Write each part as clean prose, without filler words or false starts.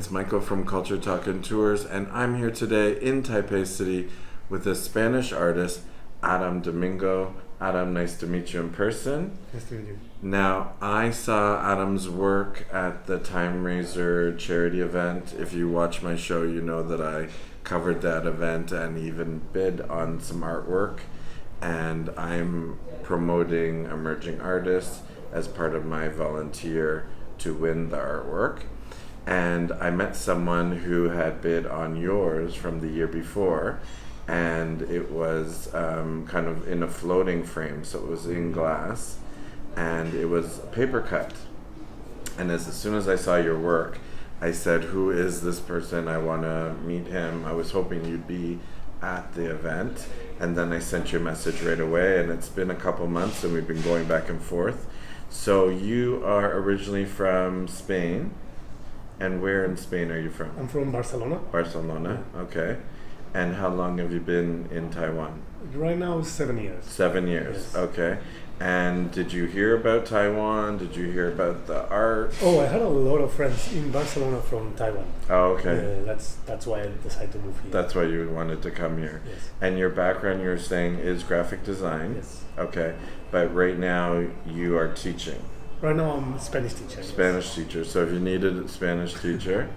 it's Michael from Culture Talk and Tours, and I'm here today in Taipei City with a Spanish artist, Aram Domingo. Aram, nice to meet you in person. Nice to meet you. Now, I saw Adam's work at the Time Raiser charity event. If you watch my show, you know that I covered that event and even bid on some artwork. And I'm promoting emerging artists as part of my volunteer to win the artwork. And I met someone who had bid on yours from the year before, and it was kind of in a floating frame, so it was in glass, and it was paper cut. And as soon as I saw your work, I said, who is this person? I want to meet him. I was hoping you'd be at the event, and then I sent you a message right away, and it's been a couple months and we've been going back and forth. So you are originally from Spain, and where in Spain are you from? I'm from Barcelona. Barcelona, okay. And how long have you been in Taiwan? Right now, 7 years. 7 years, Yes. okay. And did you hear about Taiwan? Did you hear about the art? Oh, I had a lot of friends in Barcelona from Taiwan. Oh, okay. That's why I decided to move here. That's why you wanted to come here. Yes. And your background, you're saying, is graphic design? Yes. Okay. But right now, you are teaching. Right now, I'm a Spanish teacher. Yes. Spanish teacher. So if you needed a Spanish teacher,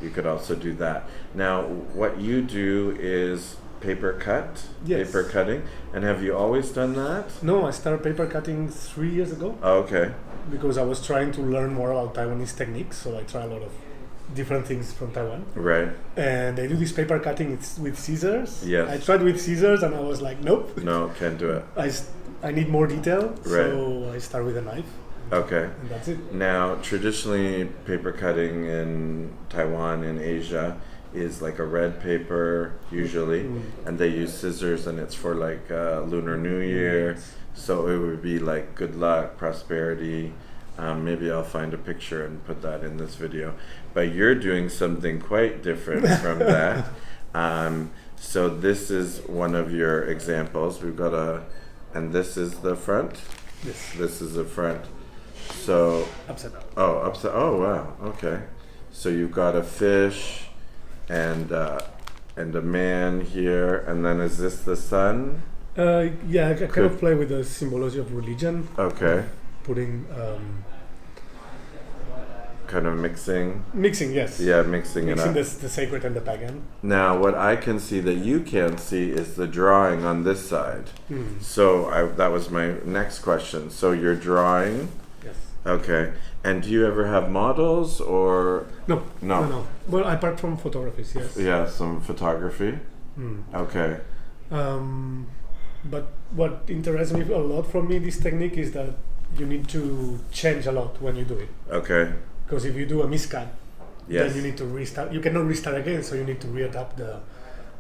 you could also do that. Now, what you do is paper cut, Yes. paper cutting. And have you always done that? No, I started paper cutting 3 years ago Oh, okay. because I was trying to learn more about Taiwanese techniques. So I try a lot of different things from Taiwan. Right. And they do this paper cutting it's with scissors. Yes. I tried with scissors and I was like, nope. No, can't do it. I need more detail. Right. So I start with a knife. Okay. And that's it. Now, traditionally, paper cutting in Taiwan and Asia is like a red paper, usually, and they use scissors, and it's for like Lunar New Year. So it would be like good luck, prosperity. Maybe I'll find a picture and put that in this video. But you're doing something quite different from that. So this is one of your examples. We've got and this is the front. Yes. This is the front. So, Upside down. oh wow, okay. So you've got a fish and a man here, and then is this the sun? Yeah, I kind of play with the symbology of religion. Okay. Putting Kind of mixing. mixing, yes. Yeah, mixing it up. the sacred and the pagan. Now, what I can see that you can't see is the drawing on this side. So that was my next question. So you're drawing. Yes. Okay. And do you ever have models or? No. No. Well, apart from photographies, yes. Yeah, some photography. Okay. But what interests me a lot from this technique is that you need to change a lot when you do it. Okay. Because if you do a miscut, Yes. then you need to restart. You cannot restart again, so you need to readapt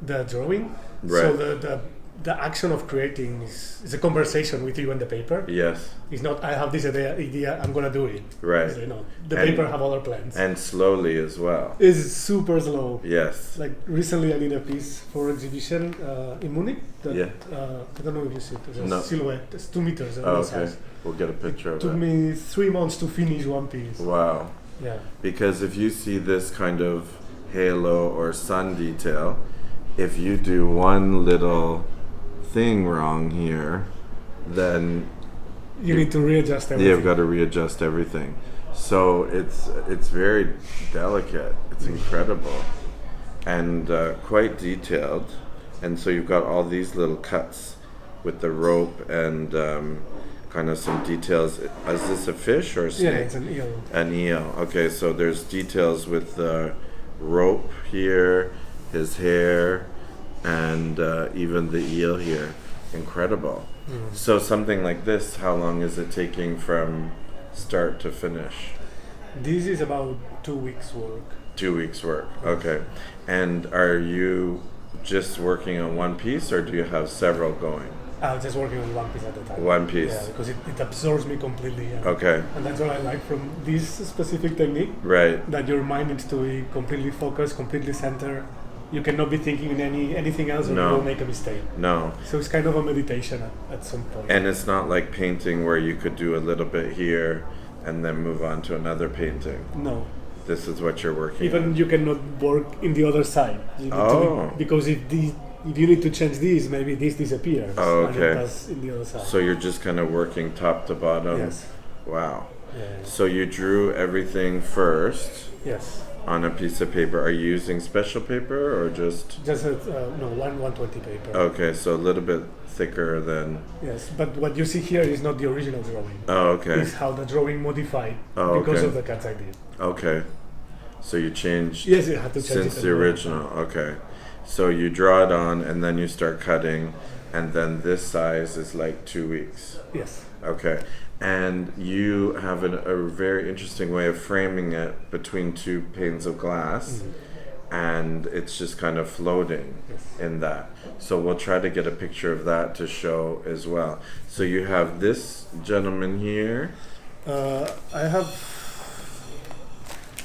the drawing. Right. So the action of creating is a conversation with you and the paper. Yes. It's not I have this idea I'm gonna do it. Right. So, the And- paper have other plans. And slowly as well. It's super slow. Yes. Like recently, I did a piece for exhibition in Munich. That, Yeah. I don't know if you see it. It's a No. silhouette. It's 2 meters. Oh, okay. We'll get a picture It of took it. me 3 months to finish one piece. Wow. Yeah. Because if you see this kind of halo or sun detail, if you do one little thing wrong here, then You need to readjust everything. you've got to readjust everything. So it's very delicate. It's incredible and quite detailed. And so you've got all these little cuts with the rope and kind of some details. Is this a fish or a snake? Yeah, it's an eel. An eel. Okay, so there's details with the rope here, his hair, and even the eel here. Incredible. So something like this, how long is it taking from start to finish? This is about 2 weeks work. 2 weeks work. Okay. And are you just working on one piece, or do you have several going? I'm just working on one piece at a time. One piece. Yeah, because it absorbs me completely. And, Okay. and that's what I like from this specific technique. Right. That your mind needs to be completely focused, completely centered. You cannot be thinking in anything else, or No. you will make a mistake. No. So it's kind of a meditation at some point. And it's not like painting where you could do a little bit here and then move on to another painting. No. This is what you're working Even on. you cannot work in the other side. You need Oh. because if you need to change this, maybe this disappears. Oh, And okay. it does in the other side. So you're just kind of working top to bottom? Yes. Wow. Yeah. So you drew everything first Yes. on a piece of paper. Are you using special paper or just... Just no 1/120 paper. Okay, so a little bit thicker than... Yes, but what you see here is not the original drawing. Oh, okay. It's how the drawing modified Oh, because okay. of the cuts I did. Okay. So you changed Yes, you had to change since it. the original. Okay. So you draw it on and then you start cutting, and then this size is like 2 weeks. Yes. Okay. And you have a very interesting way of framing it between two panes of glass, and it's just kind of floating in that. So we'll try to get a picture of that to show as well. So you have this gentleman here, I have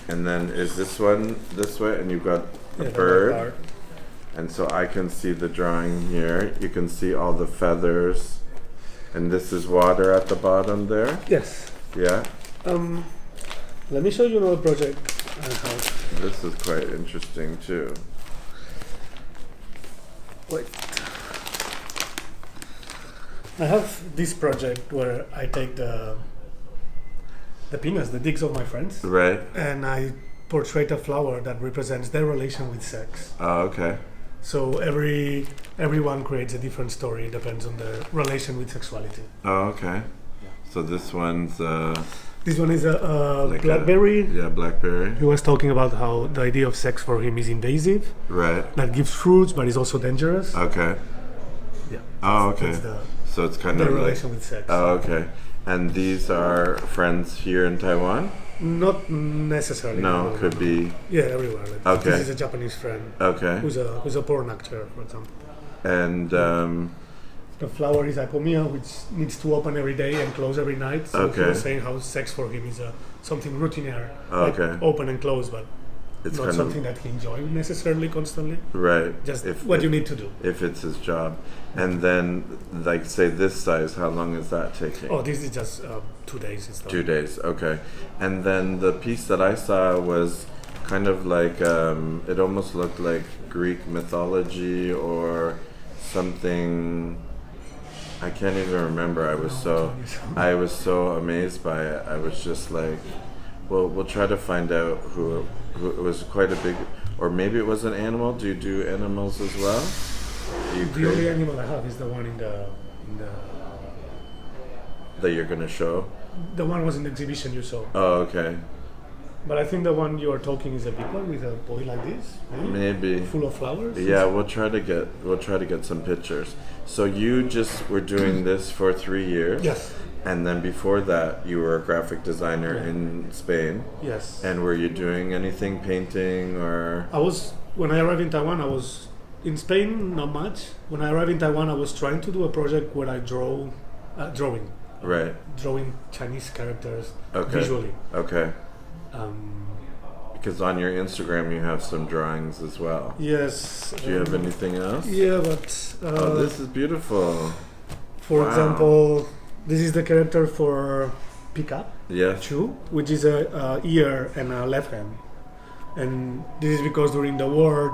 and then is this one this way, and you've got a the bird. part. And so I can see the drawing here. You can see all the feathers. And this is water at the bottom there. Yes. Yeah. Let me show you another project I have. This is quite interesting too. Wait. I have this project where I take the peanuts, the dicks of my friends, Right. and I portray a flower that represents their relation with sex. Oh, okay. So everyone creates a different story. It depends on their relation with sexuality. Oh, okay. So this one's This one is a like blackberry. blackberry. He was talking about how the idea of sex for him is invasive, Right. that gives fruits, but is also dangerous. Okay. Yeah. Oh, okay. That's So it's kind the of like... relation with sex. Oh, okay. And these are friends here in Taiwan? Not necessarily. No, could be... Yeah, everywhere. Like, Okay. This is a Japanese friend Okay. who's a porn actor, for example. And... The flower is hypomia, which needs to open every day and close every night. So he Okay. was saying how sex for him is something routinier, Okay. like open and close, but it's not kind something that he enjoys necessarily constantly. Right. Just what you need to do. If it's his job. And then, like, say this size, how long is that taking? Oh, this is just 2 days. It's done. 2 days, okay. And then the piece that I saw was kind of like, it almost looked like Greek mythology or something. I can't even remember. I was so amazed by it. I was just like, well, we'll try to find out who it was. Quite a big, or maybe it was an animal. Do you do animals as well? Do you The only create animal I have is the one in the that you're gonna show? the one was in the exhibition you saw. Oh, okay. But I think the one you are talking is a big one with a boy like this, Maybe. full of flowers. Yeah, we'll try to get some pictures. So you just were doing this for 3 years. Yes. And then before that, you were a graphic designer in Spain. Yes. And were you doing anything, painting or? When I arrived in Taiwan, I was in Spain, not much. When I arrived in Taiwan, I was trying to do a project where I drawing Chinese characters Okay. visually. Okay. Um, Because on your Instagram you have some drawings as well. yes. Do you have anything else? Yeah, but Oh, this is beautiful. for wow. example, this is the character for Pika Yes. Chu, which is a ear and a left hand. And this is because during the war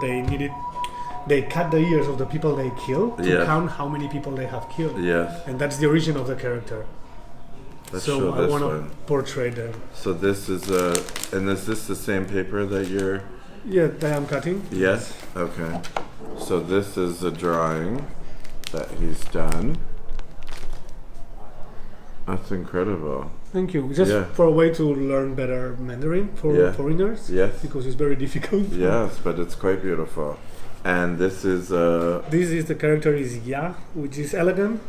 they cut the ears of the people they killed to count how many people they have killed. Yes. And that's the origin of the character. Let's So show I this want to one. portray them. So this is and is this the same paper that you're? Yeah, that I'm cutting. Yes. Okay. So this is a drawing that he's done. That's incredible. Thank you. Just for a way to learn better Mandarin for foreigners. Yes. Because it's very difficult. Yes, but it's quite beautiful. And this is This is the character is Ya, which is elegant,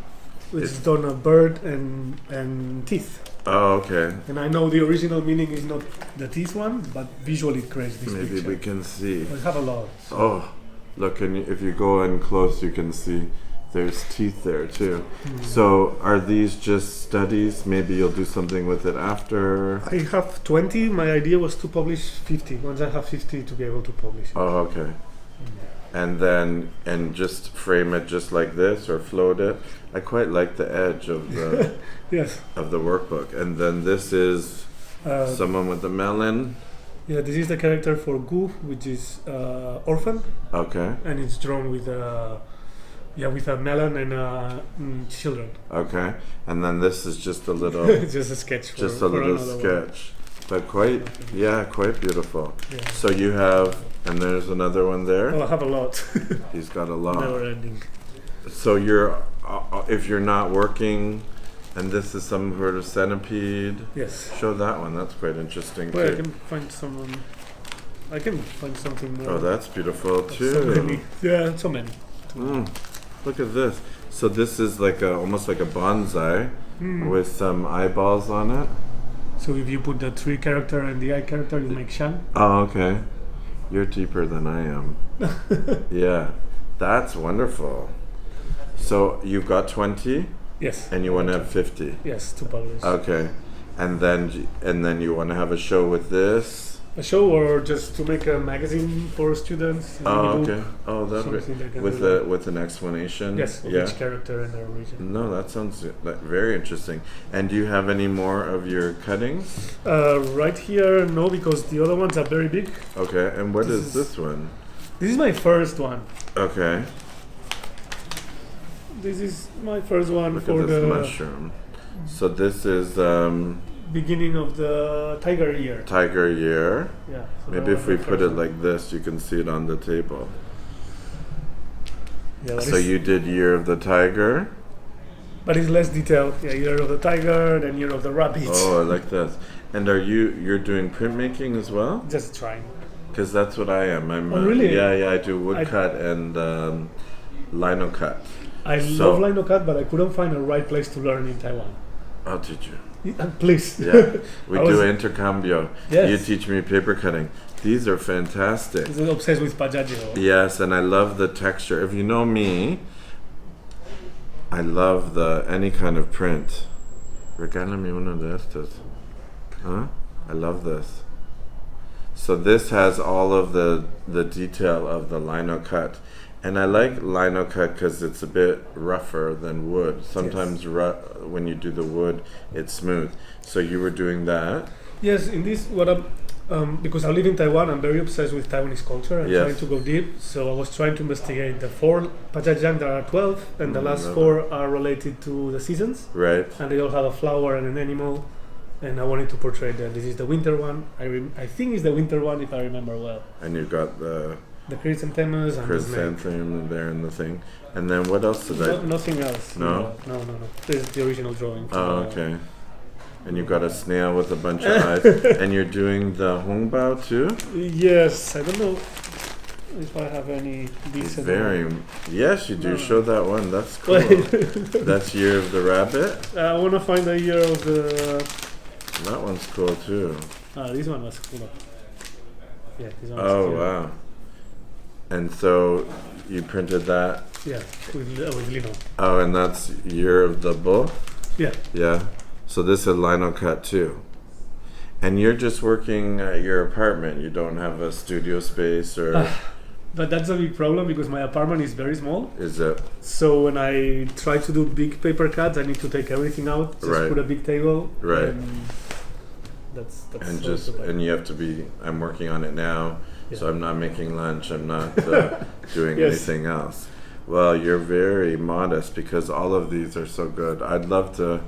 which is done a bird and teeth. Oh, okay. And I know the original meaning is not the teeth one, but visually it creates this Maybe picture. we can see. We have a lot. So. Oh, look! And if you go in close, you can see there's teeth there too. So are these just studies? Maybe you'll do something with it after. I have 20. My idea was to publish 50. Once I have 50, to be able to publish it. Oh, okay. And then just frame it just like this or float it. I quite like the edge of the Yes. of the workbook. And then this is someone with a melon. Yeah, this is the character for Gu, which is orphan, Okay. and it's drawn with with a melon and children. Okay. And then this is just a little, Just a sketch. just For a little another sketch, but quite, quite beautiful. Yeah. So you have, and there's another one there. Oh, I have a lot. He's got a lot. Never ending. So you're, if you're not working, and this is some sort of centipede. Yes. Show that one. That's quite interesting Well, I too. can find some. I can find something more. Oh, that's beautiful too. So many. Yeah, so many. Look at this. So this is like almost like a bonsai with some eyeballs on it. So if you put the tree character and the eye character, you make Shan. Oh, okay. You're deeper than I am. Yeah, that's wonderful. So you've got 20, Yes. and you want to have 50. Yes, 2 publish. Okay, and then you want to have a show with this. A show or just to make a magazine for students. Oh, okay. Oh, that'd be something they can with do. with an explanation. Yes, of Yeah. each character and their region. No, that sounds very interesting. And do you have any more of your cuttings? Right here, no, because the other ones are very big. Okay, and what This is is- this one? This is my first one. Okay, This is my first one look for at this the mushroom. So this is beginning of the tiger year. tiger year. Yeah. So Maybe that if was we my put first it one. like this, you can see it on the table. Yeah, but So it's- you did Year of the Tiger. But it's less detailed. Yeah, year of the tiger, then year of the rabbit. Oh, I like this. And you're doing printmaking as well? Just trying. Because that's what I am. I'm. Oh, really? Yeah. I do woodcut and lino cut. I So- love lino cut, but I couldn't find a right place to learn in Taiwan. Oh, did you? Please. Yeah, we I do was- intercambio. Yes. You teach me paper cutting. These are fantastic. I'm obsessed with pajaggio. Yes, and I love the texture. If you know me, I love any kind of print. Regálame uno de estos. Huh? I love this. So this has all of the detail of the lino cut. And I like lino cut because it's a bit rougher than wood. Sometimes when you do the wood, it's smooth. So you were doing that. Yes, in this, what I'm, because I live in Taiwan, I'm very obsessed with Taiwanese culture. I'm Yes. trying to go deep. So I was trying to investigate the 4 pajajang. There are 12, and the last love 4 are related to the seasons. Right. And they all have a flower and an animal. And I wanted to portray that this is the winter one. I think it's the winter one if I remember well. And you got the The chrysanthemums and the snake. chrysanthemum there in the thing. And then what else did I? Nothing else. No? No. This is the original drawing. Oh, okay. And you got a snail with a bunch of eyes. And you're doing the hongbao too? Yes, I don't know if I have any It's decent. very. Yes, you do. No. Show that one. That's cool. That's Year of the Rabbit. I want to find the year of the. That one's cool too. This one was cool. Yeah, this one. Oh, was cool. wow. And so you printed that. Yeah, with lino. Oh, and that's Year of the Bull? Yeah. Yeah. So this is lino cut too. And you're just working at your apartment. You don't have a studio space or But that's a big problem because my apartment is very small. is it? So when I try to do big paper cuts, I need to take everything out, just Right. put a big table. Right. And that's And so just bad. and you have to be. I'm working on it now, so Yeah. I'm not making lunch. I'm not doing Yes. anything else. Well, you're very modest because all of these are so good. I'd love to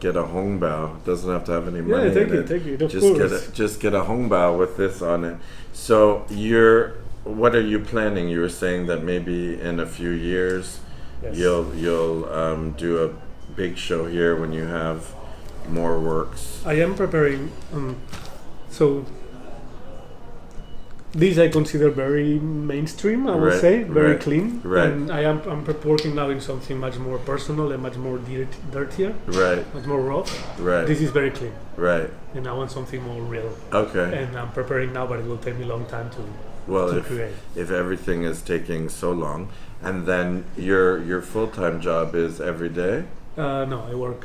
get a hongbao. It doesn't have to have any money Yeah, take in it, take it. Of just course. just get a hongbao with this on it. So what are you planning? You were saying that maybe in a few years Yes. you'll do a big show here when you have more works. I am preparing. So these I consider very mainstream. I would Right, say very right, clean. right. And I'm working now in something much more personal and much more dirtier, Right, much more raw. right, This is very clean, right. and I want something more real. Okay. And I'm preparing now, but it will take me a long time to Well, to create. if everything is taking so long, and then your full-time job is every day, No, I work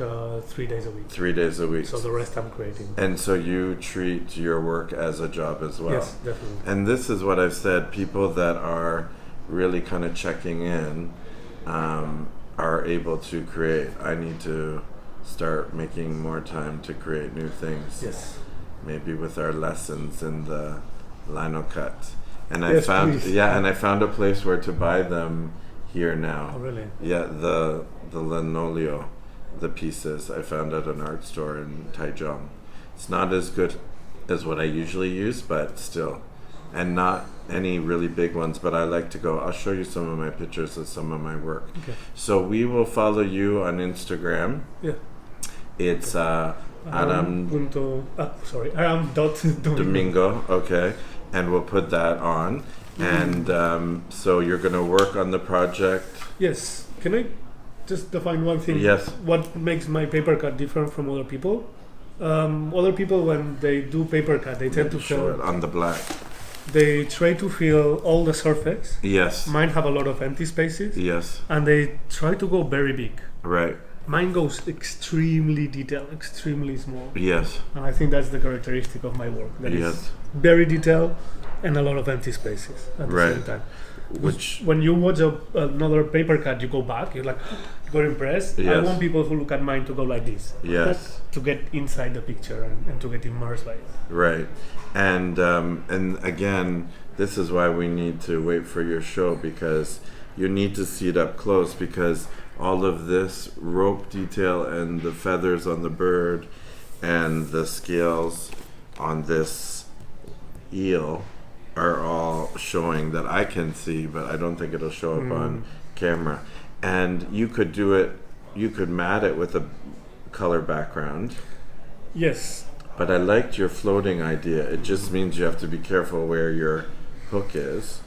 3 days a week. 3 days a week, So the rest I'm creating. and so you treat your work as a job as well. Yes, definitely. And this is what I've said: people that are really kind of checking in are able to create. I need to start making more time to create new things. Yes. maybe with our lessons in the lino cut. And I Yes, found please. and I found a place where to buy them here now. Oh, really? Yeah, the linoleo, the pieces I found at an art store in Taichung. It's not as good as what I usually use, but still, and not any really big ones. But I like to go. I'll show you some of my pictures of some of my work. Okay. So we will follow you on Instagram. Yeah. It's Aram Aram Domingo. Okay, and we'll put that on. And so you're going to work on the project. Yes. Can I just define one thing? Yes. What makes my paper cut different from other people? Other people, when they do paper cut, they tend to Show it fill. on the black. They try to fill all the surface. Yes. Mine have a lot of empty spaces, Yes. and they try to go very big. Right. Mine goes extremely detailed, extremely small, Yes. and I think that's the characteristic of my work. That Yes. is very detailed and a lot of empty spaces at the Right. same time. Which When you watch another paper cut, you go back, you're like, you're impressed. I Yes. want people who look at mine to go like this. Yes. To get inside the picture and to get immersed by it. Right, and again, this is why we need to wait for your show, because you need to see it up close, because all of this rope detail and the feathers on the bird and the scales on this eel are all showing that I can see, but I don't think it'll show up on camera. And you could do it, you could mat it with a color background. Yes. But I liked your floating idea. It just means you have to be careful where your hook is.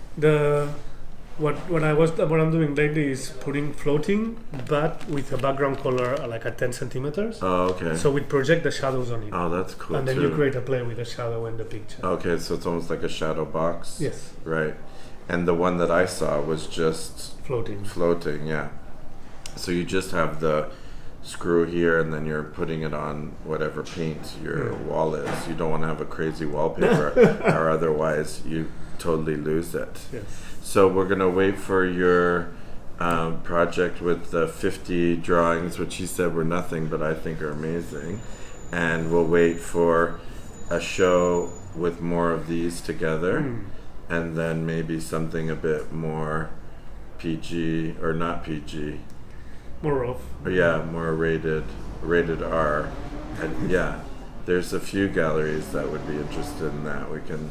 What I'm doing lately is putting floating, but with a background color like at 10 centimeters. Oh, okay. So we project the shadows on it, Oh, that's cool and then too. you create a play with the shadow in the picture. Okay, so it's almost like a shadow box. Yes, Right. And the one that I saw was just floating. floating, yeah. So you just have the screw here, and then you're putting it on whatever paint your wall is. You don't want to have a crazy wallpaper, or otherwise you totally lose it. Yes. So we're gonna wait for your project with the 50 drawings, which he said were nothing, but I think are amazing. And we'll wait for a show with more of these together, and then maybe something a bit more PG, or not PG. More of. Yeah, more rated R. And yeah, there's a few galleries that would be interested in that. We can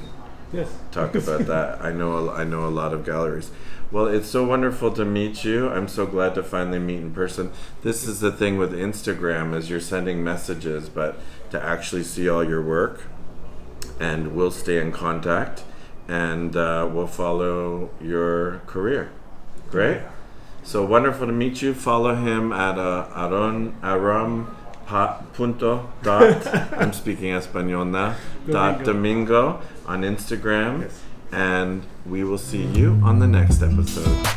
Yes. talk about that. I know a lot of galleries. Well, it's so wonderful to meet you. I'm so glad to finally meet in person. This is the thing with Instagram, is you're sending messages, but to actually see all your work, and we'll stay in contact, and we'll follow your career. Great. So wonderful to meet you. Follow him at Aram punto dot I'm speaking Espanol now dot Domingo on Instagram, Yes. and we will see you on the next episode.